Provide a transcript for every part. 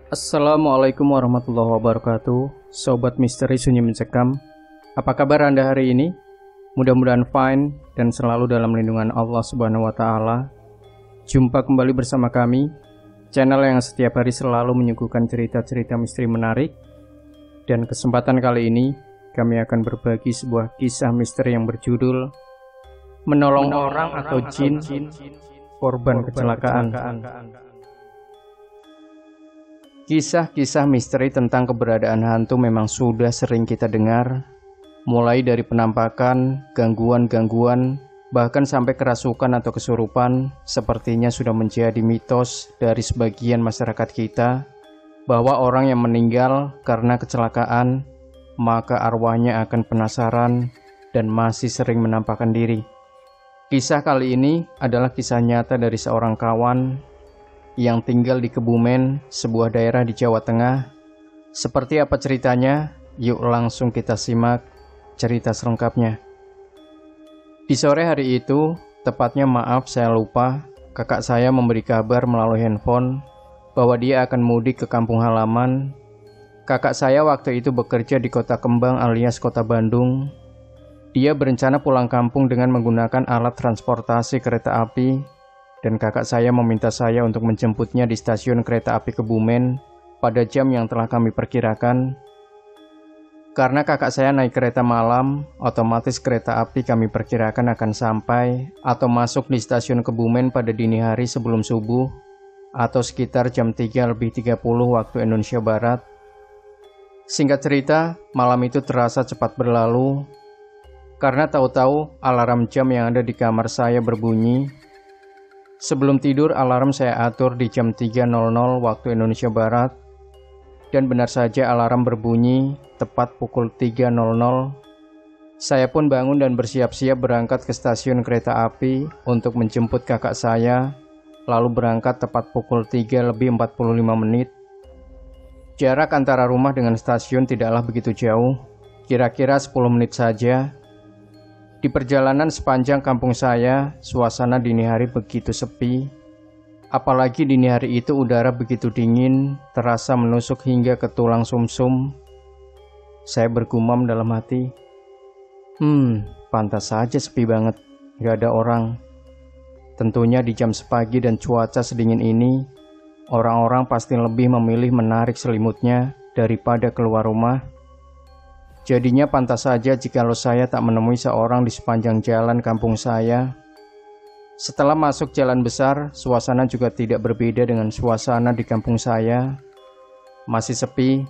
Assalamualaikum warahmatullahi wabarakatuh. Sobat Misteri Sunyi Mencekam. Apa kabar Anda hari ini? Mudah-mudahan fine dan selalu dalam lindungan Allah Subhanahu wa taala. Jumpa kembali bersama kami, channel yang setiap hari selalu menyuguhkan cerita-cerita misteri menarik. Dan kesempatan kali ini kami akan berbagi sebuah kisah misteri yang berjudul Menolong Orang atau Jin Korban Kecelakaan. Kisah-kisah misteri tentang keberadaan hantu memang sudah sering kita dengar, mulai dari penampakan, gangguan-gangguan, bahkan sampai kerasukan atau kesurupan. Sepertinya sudah menjadi mitos dari sebagian masyarakat kita, bahwa orang yang meninggal karena kecelakaan, maka arwahnya akan penasaran dan masih sering menampakkan diri. Kisah kali ini adalah kisah nyata dari seorang kawan yang tinggal di Kebumen, sebuah daerah di Jawa Tengah. Seperti apa ceritanya? Yuk langsung kita simak cerita selengkapnya. Di sore hari itu, tepatnya maaf saya lupa, kakak saya memberi kabar melalui handphone bahwa dia akan mudik ke kampung halaman. Kakak saya waktu itu bekerja di Kota Kembang alias Kota Bandung. Dia berencana pulang kampung dengan menggunakan alat transportasi kereta api, dan kakak saya meminta saya untuk menjemputnya di stasiun kereta api Kebumen pada jam yang telah kami perkirakan. Karena kakak saya naik kereta malam, otomatis kereta api kami perkirakan akan sampai atau masuk di stasiun Kebumen pada dini hari sebelum subuh, atau sekitar jam 3:30 waktu Indonesia Barat. Singkat cerita, malam itu terasa cepat berlalu, karena tahu-tahu alarm jam yang ada di kamar saya berbunyi. Sebelum tidur, alarm saya atur di jam 3.00 waktu Indonesia Barat. Dan benar saja alarm berbunyi tepat pukul 3.00. Saya pun bangun dan bersiap-siap berangkat ke stasiun kereta api untuk menjemput kakak saya, lalu berangkat tepat pukul 3:45. Jarak antara rumah dengan stasiun tidaklah begitu jauh, kira-kira 10 menit saja. Di perjalanan sepanjang kampung saya, suasana dini hari begitu sepi. Apalagi dini hari itu udara begitu dingin, terasa menusuk hingga ke tulang sumsum. Saya bergumam dalam hati, pantas saja sepi banget, gak ada orang. Tentunya di jam sepagi dan cuaca sedingin ini, orang-orang pasti lebih memilih menarik selimutnya daripada keluar rumah. Jadinya pantas saja jikalau saya tak menemui seorang di sepanjang jalan kampung saya. Setelah masuk jalan besar, suasana juga tidak berbeda dengan suasana di kampung saya. Masih sepi.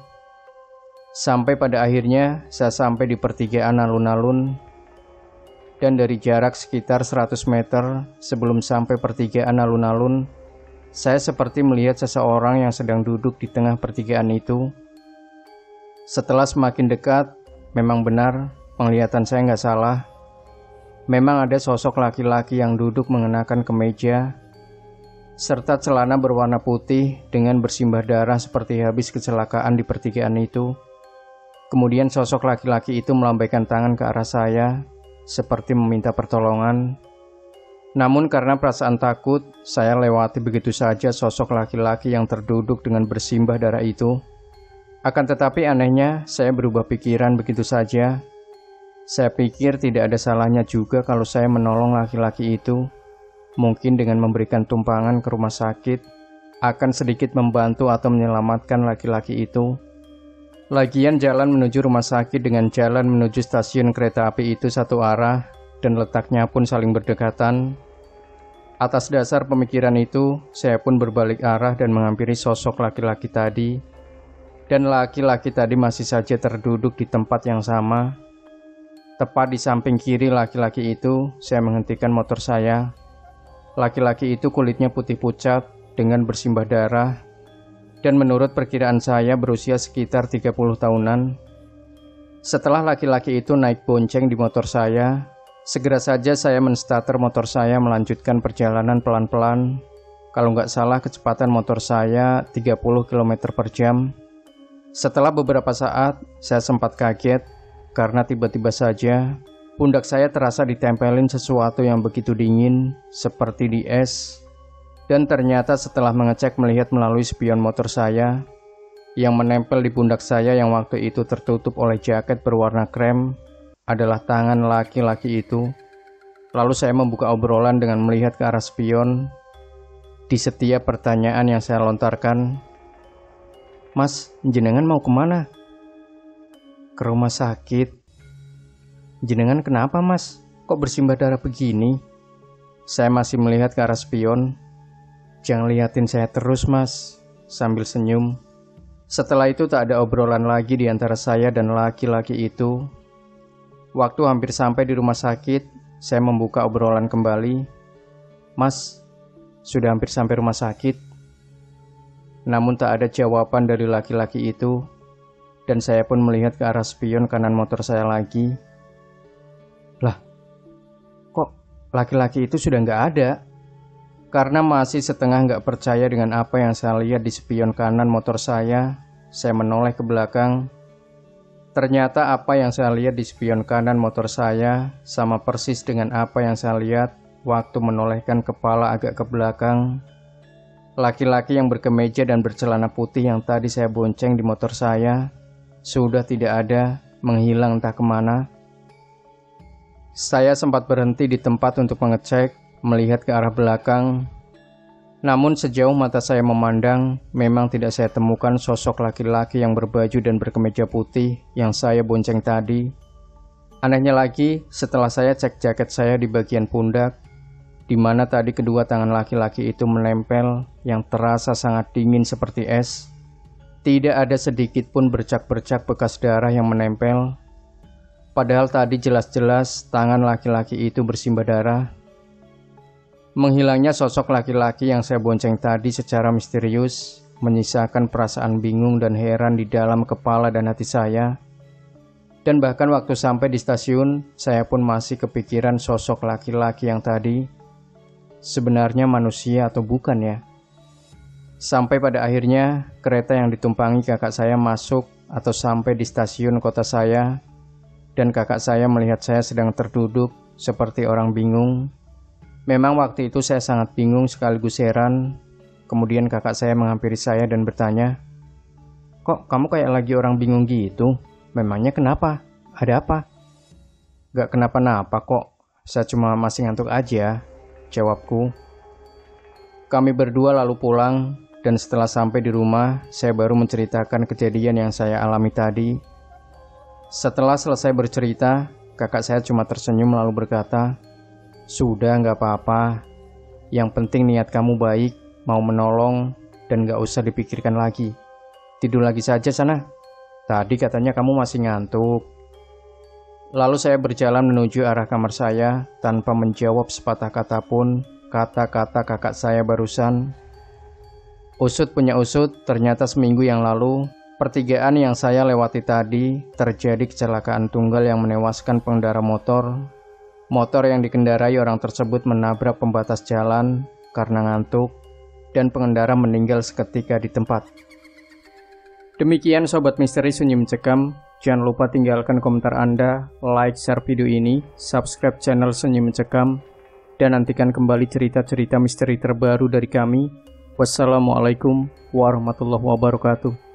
Sampai pada akhirnya saya sampai di pertigaan alun-alun. Dan dari jarak sekitar 100 meter sebelum sampai pertigaan alun-alun, saya seperti melihat seseorang yang sedang duduk di tengah pertigaan itu. Setelah semakin dekat, memang benar, penglihatan saya nggak salah. Memang ada sosok laki-laki yang duduk mengenakan kemeja, serta celana berwarna putih dengan bersimbah darah seperti habis kecelakaan di pertigaan itu. Kemudian sosok laki-laki itu melambaikan tangan ke arah saya, seperti meminta pertolongan. Namun karena perasaan takut, saya lewati begitu saja sosok laki-laki yang terduduk dengan bersimbah darah itu. Akan tetapi anehnya, saya berubah pikiran begitu saja. Saya pikir tidak ada salahnya juga kalau saya menolong laki-laki itu. Mungkin dengan memberikan tumpangan ke rumah sakit, akan sedikit membantu atau menyelamatkan laki-laki itu. Lagian jalan menuju rumah sakit dengan jalan menuju stasiun kereta api itu satu arah, dan letaknya pun saling berdekatan. Atas dasar pemikiran itu, saya pun berbalik arah dan menghampiri sosok laki-laki tadi. Dan laki-laki tadi masih saja terduduk di tempat yang sama. Tepat di samping kiri laki-laki itu, saya menghentikan motor saya. Laki-laki itu kulitnya putih pucat dengan bersimbah darah, dan menurut perkiraan saya berusia sekitar 30 tahunan. Setelah laki-laki itu naik bonceng di motor saya, segera saja saya menstarter motor saya melanjutkan perjalanan pelan-pelan. Kalau nggak salah kecepatan motor saya 30 km per jam. Setelah beberapa saat, saya sempat kaget karena tiba-tiba saja pundak saya terasa ditempelin sesuatu yang begitu dingin seperti di es. Dan ternyata setelah mengecek melihat melalui spion motor saya, Yang menempel di pundak saya yang waktu itu tertutup oleh jaket berwarna krem adalah tangan laki-laki itu. Lalu saya membuka obrolan dengan melihat ke arah spion. Di setiap pertanyaan yang saya lontarkan, "Mas, jenengan mau kemana?" "Ke rumah sakit." "Jenengan kenapa, Mas? Kok bersimbah darah begini?" Saya masih melihat ke arah spion. "Jangan liatin saya terus, Mas," sambil senyum. Setelah itu tak ada obrolan lagi di antara saya dan laki-laki itu. Waktu hampir sampai di rumah sakit, saya membuka obrolan kembali. "Mas, sudah hampir sampai rumah sakit." Namun tak ada jawaban dari laki-laki itu, dan saya pun melihat ke arah spion kanan motor saya lagi. Lah, kok laki-laki itu sudah nggak ada? Karena masih setengah nggak percaya dengan apa yang saya lihat di spion kanan motor saya menoleh ke belakang. Ternyata apa yang saya lihat di spion kanan motor saya sama persis dengan apa yang saya lihat waktu menolehkan kepala agak ke belakang. Laki-laki yang berkemeja dan bercelana putih yang tadi saya bonceng di motor saya sudah tidak ada, menghilang entah kemana. Saya sempat berhenti di tempat untuk mengecek, melihat ke arah belakang. Namun sejauh mata saya memandang, memang tidak saya temukan sosok laki-laki yang berbaju dan berkemeja putih yang saya bonceng tadi. Anehnya lagi, setelah saya cek jaket saya di bagian pundak, di mana tadi kedua tangan laki-laki itu menempel yang terasa sangat dingin seperti es, tidak ada sedikit pun bercak-bercak bekas darah yang menempel. Padahal tadi jelas-jelas tangan laki-laki itu bersimbah darah. Menghilangnya sosok laki-laki yang saya bonceng tadi secara misterius menyisakan perasaan bingung dan heran di dalam kepala dan hati saya. Dan bahkan waktu sampai di stasiun, saya pun masih kepikiran sosok laki-laki yang tadi sebenarnya manusia atau bukan ya. Sampai pada akhirnya kereta yang ditumpangi kakak saya masuk atau sampai di stasiun kota saya, dan kakak saya melihat saya sedang terduduk seperti orang bingung. Memang waktu itu saya sangat bingung sekaligus heran. Kemudian kakak saya menghampiri saya dan bertanya, "Kok kamu kayak lagi orang bingung gitu? Memangnya kenapa? Ada apa?" "Gak kenapa-napa kok, saya cuma masih ngantuk aja," jawabku. Kami berdua lalu pulang, dan setelah sampai di rumah, saya baru menceritakan kejadian yang saya alami tadi. Setelah selesai bercerita, kakak saya cuma tersenyum lalu berkata, "Sudah, nggak apa-apa. Yang penting niat kamu baik, mau menolong, dan nggak usah dipikirkan lagi. Tidur lagi saja sana. Tadi katanya kamu masih ngantuk." Lalu saya berjalan menuju arah kamar saya tanpa menjawab sepatah kata pun kata-kata kakak saya barusan. Usut punya usut, ternyata seminggu yang lalu, pertigaan yang saya lewati tadi terjadi kecelakaan tunggal yang menewaskan pengendara motor. Motor yang dikendarai orang tersebut menabrak pembatas jalan karena ngantuk, dan pengendara meninggal seketika di tempat. Demikian Sobat Misteri Sunyi Mencekam. Jangan lupa tinggalkan komentar Anda, like, share video ini, subscribe channel Sunyi Mencekam, dan nantikan kembali cerita-cerita misteri terbaru dari kami. Wassalamualaikum warahmatullahi wabarakatuh.